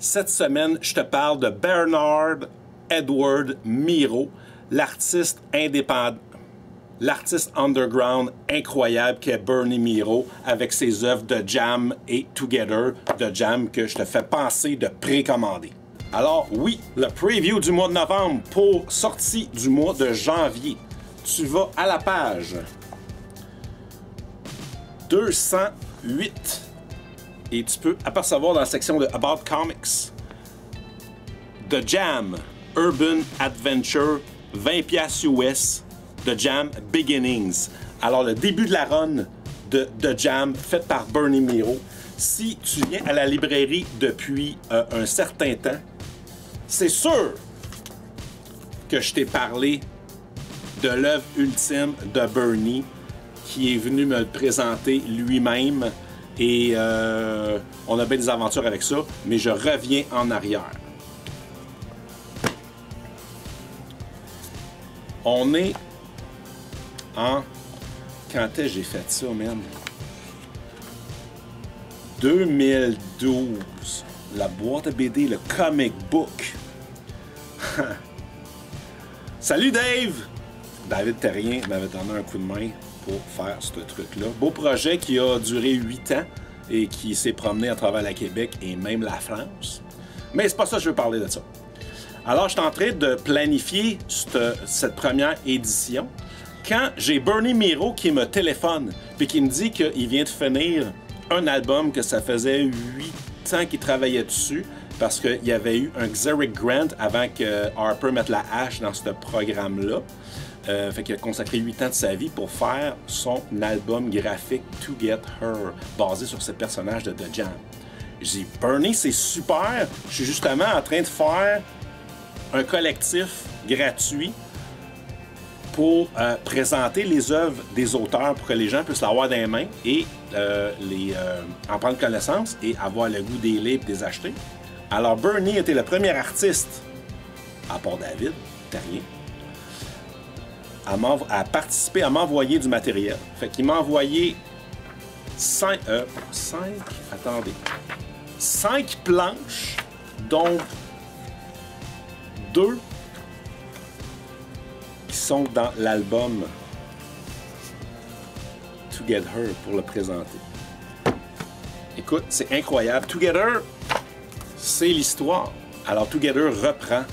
Cette semaine, je te parle de Bernard Edward Miro, l'artiste indépendant, l'artiste underground incroyable qu'est Bernie Miro avec ses œuvres de Jam et Together, de Jam que je te fais penser de précommander. Alors oui, le preview du mois de novembre pour sortie du mois de janvier. Tu vas à la page 208 et tu peux apercevoir dans la section de About Comics The Jam Urban Adventure 20$ US The Jam Beginnings. Alors le début de la run de The Jam faite par Bernie Miro. Si tu viens à la librairie depuis un certain temps, c'est sûr que je t'ai parlé de l'œuvre ultime de Bernie qui est venu me le présenter lui-même et on a bien des aventures avec ça, mais je reviens en arrière. On est en... Quand est-ce que j'ai fait ça, man? 2012. La boîte à BD, le comic book. Salut Dave! David Terrien m'avait donné un coup de main pour faire ce truc-là. Beau projet qui a duré 8 ans et qui s'est promené à travers la Québec et même la France. Mais c'est pas ça que je veux parler de ça. Alors, je suis en train de planifier cette première édition quand j'ai Bernie Miro qui me téléphone puis qui me dit qu'il vient de finir un album que ça faisait 8 ans qu'il travaillait dessus parce qu'il y avait eu un Xeric Grant avant que Harper mette la hache dans ce programme-là. Fait qu'il a consacré 8 ans de sa vie pour faire son album graphique To Get Her, basé sur ce personnage de The Jam. Je dis, Bernie, c'est super. Je suis justement en train de faire un collectif gratuit pour présenter les œuvres des auteurs pour que les gens puissent l'avoir dans les mains et en prendre connaissance et avoir le goût des livres et des acheter. Alors, Bernie était le premier artiste, à part David Terrien, à participer, à m'envoyer du matériel. Fait qu'il m'a envoyé 5 planches, dont 2 qui sont dans l'album Together pour le présenter. Écoute, c'est incroyable. Together, c'est l'histoire. Alors, Together reprend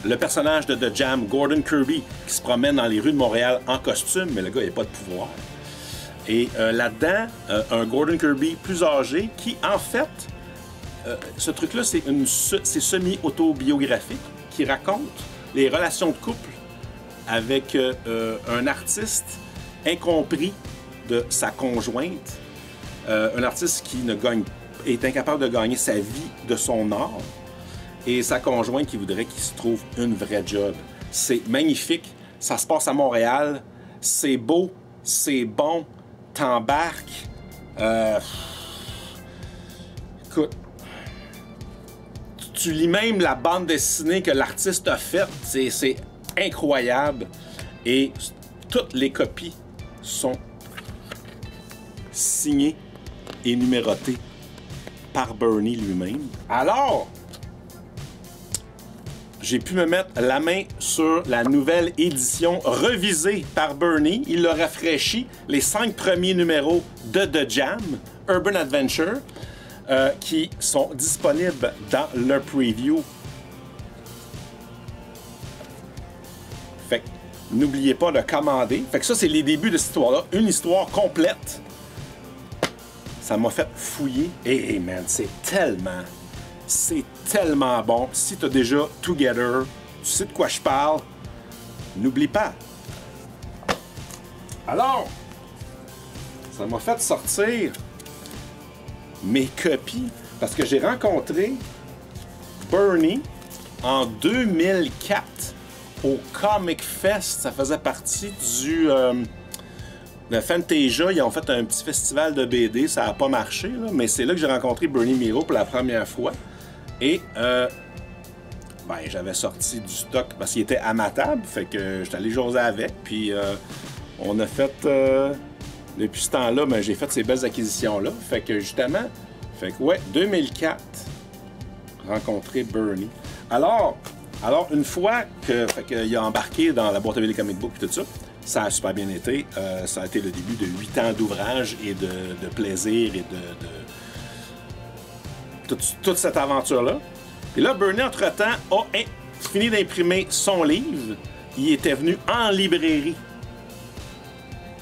le personnage de The Jam, Gordon Kirby, qui se promène dans les rues de Montréal en costume, mais le gars, il n'a pas de pouvoir. Et là-dedans, un Gordon Kirby plus âgé qui, en fait, ce truc-là, c'est semi-autobiographique qui raconte les relations de couple avec un artiste incompris de sa conjointe, un artiste qui est incapable de gagner sa vie de son art, et sa conjointe qui voudrait qu'il se trouve une vraie job. C'est magnifique, ça se passe à Montréal, c'est beau, c'est bon, t'embarques. Écoute, tu lis même la bande dessinée que l'artiste a faite, c'est incroyable. Et toutes les copies sont signées et numérotées par Bernie lui-même. Alors, j'ai pu me mettre la main sur la nouvelle édition revisée par Bernie. Il l'a rafraîchi, les 5 premiers numéros de The Jam, Urban Adventure, qui sont disponibles dans le preview. Fait que n'oubliez pas de commander. Fait que ça, c'est les débuts de cette histoire-là. Une histoire complète. Ça m'a fait fouiller. Et man, c'est tellement bon. Si tu as déjà Together, tu sais de quoi je parle, n'oublie pas. Alors, ça m'a fait sortir mes copies parce que j'ai rencontré Bernie en 2004 au Comic Fest. Ça faisait partie de Fantasia. Ils ont fait un petit festival de BD. Ça n'a pas marché, là, mais c'est là que j'ai rencontré Bernie Miro pour la première fois. Et j'avais sorti du stock parce qu'il était à ma table, fait que j'étais allé jaser avec, puis on a fait, depuis ce temps-là, j'ai fait ces belles acquisitions-là, fait que justement, 2004, rencontrer Bernie. Alors une fois qu'il a embarqué dans la boîte à billes comic book et tout ça, ça a super bien été. Ça a été le début de 8 ans d'ouvrage et de plaisir et de toute cette aventure-là. Et là, Bernie, entre-temps, a fini d'imprimer son livre. Il était venu en librairie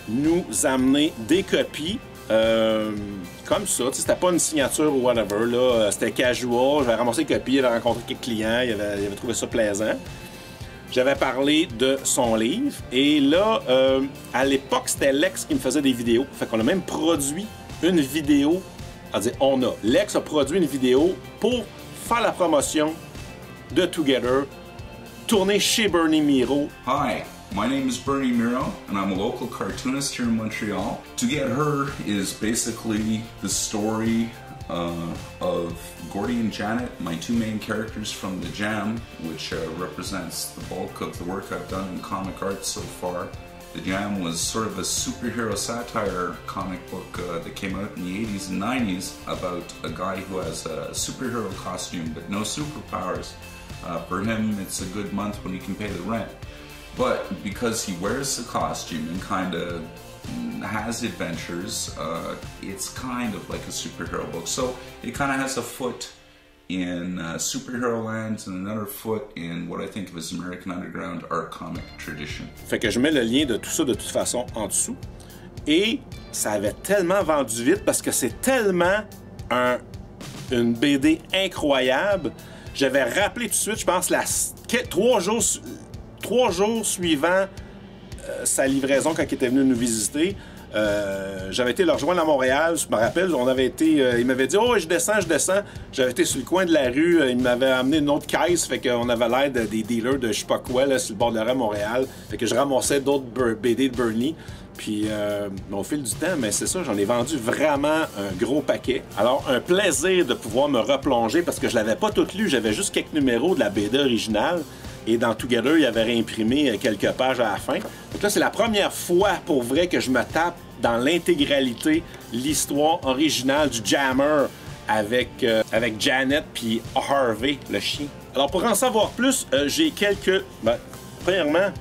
nous amener des copies comme ça. C'était pas une signature ou whatever. C'était casual. J'avais ramassé des copies, j'avais rencontré quelques clients, il avait trouvé ça plaisant. J'avais parlé de son livre. Et là, à l'époque, c'était Lex qui me faisait des vidéos. Fait qu'on a même produit une vidéo. Lex a produit une vidéo pour faire la promotion de Together, tournée chez Bernie Miro. Hi, my name is Bernie Miro, and I'm a local cartoonist here in Montreal. To Get Her is basically the story of Gordy and Janet, my two main characters from The Jam, which represents the bulk of the work I've done in comic art so far. The Jam was sort of a superhero satire comic book that came out in the 80s and 90s about a guy who has a superhero costume but no superpowers. For him, it's a good month when he can pay the rent. But because he wears the costume and kind of has adventures, it's kind of like a superhero book. So it kind of has a foot in superhero land and another foot in what I think of as American Underground art comic tradition. Fait que je mets le lien de tout ça de toute façon en dessous. Et ça avait tellement vendu vite parce que c'est tellement une BD incroyable. J'avais rappelé tout de suite, je pense, 3 jours suivant sa livraison quand il était venu nous visiter. J'avais été le rejoindre à Montréal, je me rappelle, il m'avait dit « Oh, je descends. » J'avais été sur le coin de la rue, il m'avait amené une autre caisse, fait qu'on avait l'air des dealers de je sais pas quoi, là, sur le bord de la rue à Montréal. Fait que je ramassais d'autres BD de Bernie. Puis au fil du temps, mais c'est ça, j'en ai vendu vraiment un gros paquet. Alors, un plaisir de pouvoir me replonger parce que je l'avais pas tout lu, j'avais juste quelques numéros de la BD originale. Et dans Together, il avait réimprimé quelques pages à la fin. Donc là, c'est la première fois pour vrai que je me tape dans l'intégralité l'histoire originale du Jammer avec Janet puis Harvey, le chien. Alors, pour en savoir plus, j'ai quelques... premièrement,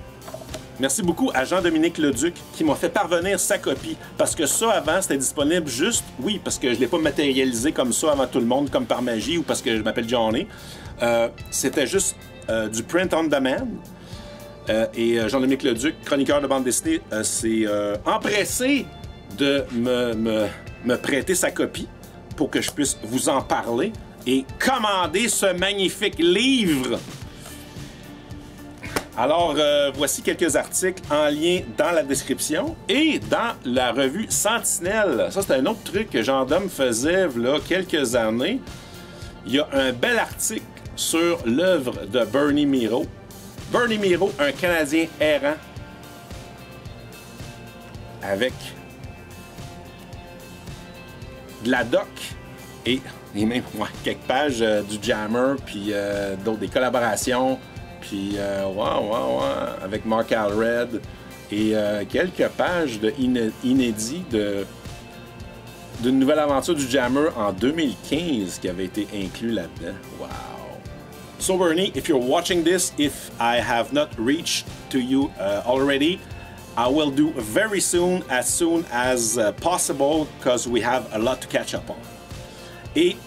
merci beaucoup à Jean-Dominique Leduc qui m'a fait parvenir sa copie. Parce que ça, avant, c'était disponible juste... Oui, parce que je ne l'ai pas matérialisé comme ça avant tout le monde, comme par magie, ou parce que je m'appelle Johnny. C'était juste du print on demand. Et Jean-Dominique Leduc, chroniqueur de bande dessinée, s'est empressé de me prêter sa copie pour que je puisse vous en parler et commander ce magnifique livre. Alors, voici quelques articles en lien dans la description et dans la revue Sentinelle. Ça, c'est un autre truc que Jean-Dom faisait il y a quelques années. Il y a un bel article sur l'œuvre de Bernie Miro. Bernie Miro, un Canadien errant avec de la doc et même quelques pages du Jammer, puis des collaborations. Puis, avec Mark Alred et quelques pages inédits d'une nouvelle aventure du Jammer en 2015 qui avait été inclus là-dedans. Wow! So, Bernie, if you're watching this, if I have not reached to you already, I will do very soon as possible, because we have a lot to catch up on. Et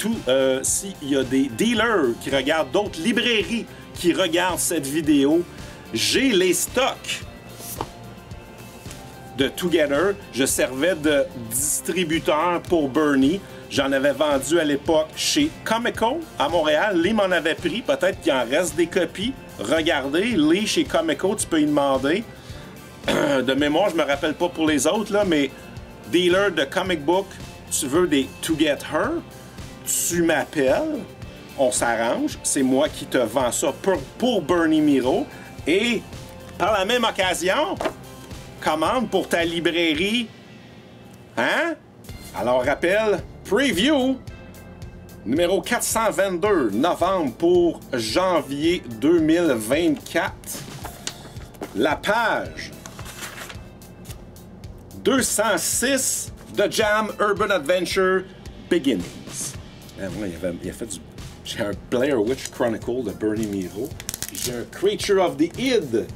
s'il y a des dealers qui regardent, d'autres librairies qui regardent cette vidéo, j'ai les stocks de Together. Je servais de distributeur pour Bernie. J'en avais vendu à l'époque chez Comico à Montréal. Lee m'en avait pris. Peut-être qu'il en reste des copies. Regardez, Lee chez Comico, tu peux y demander. De mémoire, je me rappelle pas pour les autres, là, mais dealer de comic book, tu veux des To Get Her, tu m'appelles. On s'arrange, c'est moi qui te vends ça pour Bernie Miro. Et par la même occasion, commande pour ta librairie. Hein? Alors rappelle, preview, numéro 422, novembre pour janvier 2024. La page 206 de Jam Urban Adventure Beginnings. Il a fait du J'ai un Blair Witch Chronicle de Bernie Miro. J'ai un Creature of the Id.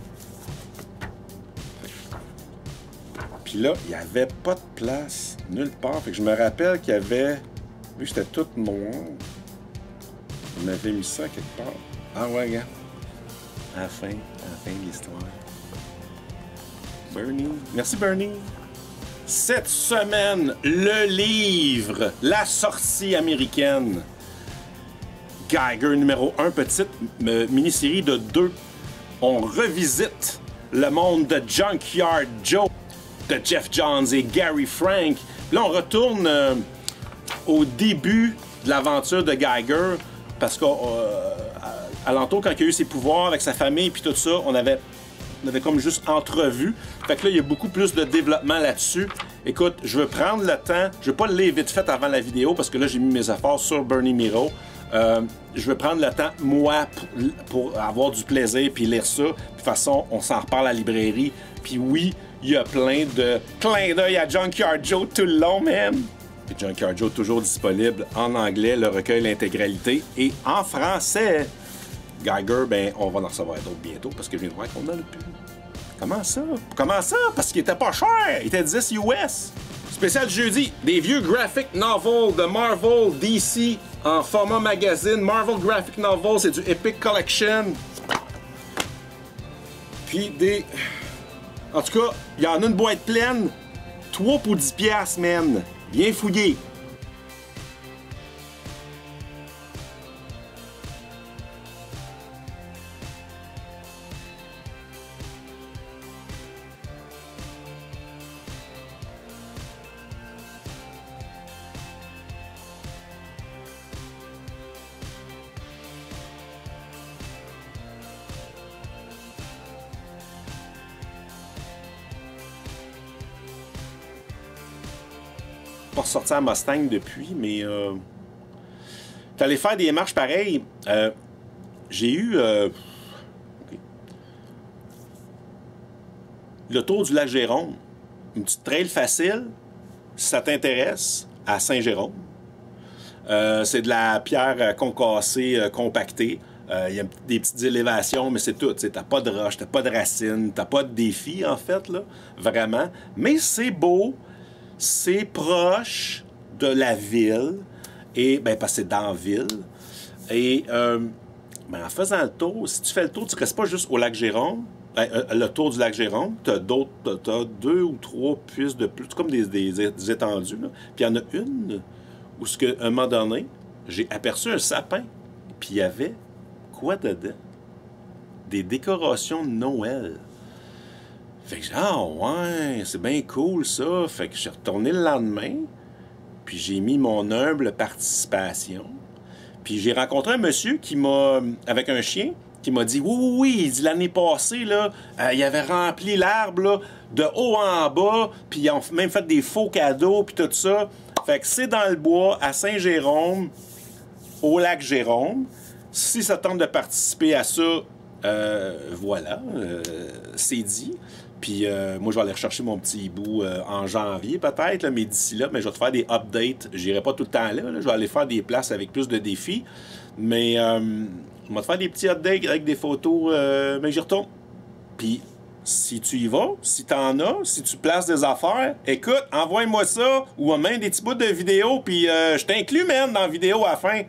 Puis là, il n'y avait pas de place nulle part. Fait que je me rappelle qu'il y avait... Vu que c'était tout noir, on avait mis ça quelque part. Ah ouais, gars. À la fin de l'histoire. Bernie. Merci, Bernie. Cette semaine, le livre, la sortie américaine. Geiger numéro 1, petite mini-série de 2. On revisite le monde de Junkyard Joe, de Geoff Johns et Gary Frank. Puis là, on retourne au début de l'aventure de Geiger, parce qu'à l'entour, quand il a eu ses pouvoirs avec sa famille puis tout ça, on avait comme juste entrevu. Fait que là, il y a beaucoup plus de développement là-dessus. Écoute, je veux prendre le temps. Je veux pas le lire vite fait avant la vidéo, parce que là, j'ai mis mes efforts sur Bernie Miro. Je veux prendre le temps, moi, pour avoir du plaisir puis lire ça. De toute façon, on s'en reparle à la librairie. Puis oui, il y a plein de clins d'œil à Junkyard Joe tout le long, man. Puis Junkyard Joe toujours disponible en anglais, le recueil, l'intégralité, et en français. Geiger, ben, on va en recevoir d'autres bientôt, parce que je viens de voir qu'on a le plus. Comment ça? Comment ça? Parce qu'il était pas cher! Il était 10 US! Spécial jeudi, des vieux graphic novels de Marvel, DC, en format magazine. Marvel Graphic Novel, c'est du Epic Collection. Puis des... En tout cas, il y en a une boîte pleine. 3 pour 10$, man. Viens fouiller. Pas ressorti à Mustang depuis, mais t'es allé faire des marches pareilles. J'ai eu le tour du lac Jérôme, une petite trail facile, si ça t'intéresse, à Saint-Jérôme. C'est de la pierre concassée, compactée. Il y a des petites élévations, mais c'est tout. T'as pas de roches, t'as pas de racines, t'as pas de défis, en fait, là, vraiment. Mais c'est beau. C'est proche de la ville, et ben parce que c'est dans la ville. Et ben, en faisant le tour, si tu fais le tour, tu ne restes pas juste au lac Jérôme, le tour du lac Jérôme, tu as 2 ou 3 puces de plus, comme des étendues. Là. Puis il y en a une où, à un moment donné, j'ai aperçu un sapin, puis il y avait quoi dedans? Des décorations de Noël. Fait que j'ai dit, ah ouais, c'est bien cool ça. Fait que je suis retourné le lendemain, puis j'ai mis mon humble participation. Puis j'ai rencontré un monsieur qui m'a, avec un chien, qui m'a dit, oui, il dit l'année passée, là, il avait rempli l'arbre là, de haut en bas, puis ils ont même fait des faux cadeaux, puis tout ça. Fait que c'est dans le bois, à Saint-Jérôme, au lac Jérôme. Si ça tente de participer à ça, voilà, c'est dit. Puis moi, je vais aller rechercher mon petit hibou en janvier peut-être, mais d'ici là, mais je vais te faire des updates. J'irai pas tout le temps là, je vais aller faire des places avec plus de défis. Mais je vais te faire des petits updates avec des photos, mais j'y retourne. Puis si tu y vas, si t'en as, si tu places des affaires, écoute, envoie-moi ça, ou même des petits bouts de vidéo, puis je t'inclus même dans la vidéo à la fin.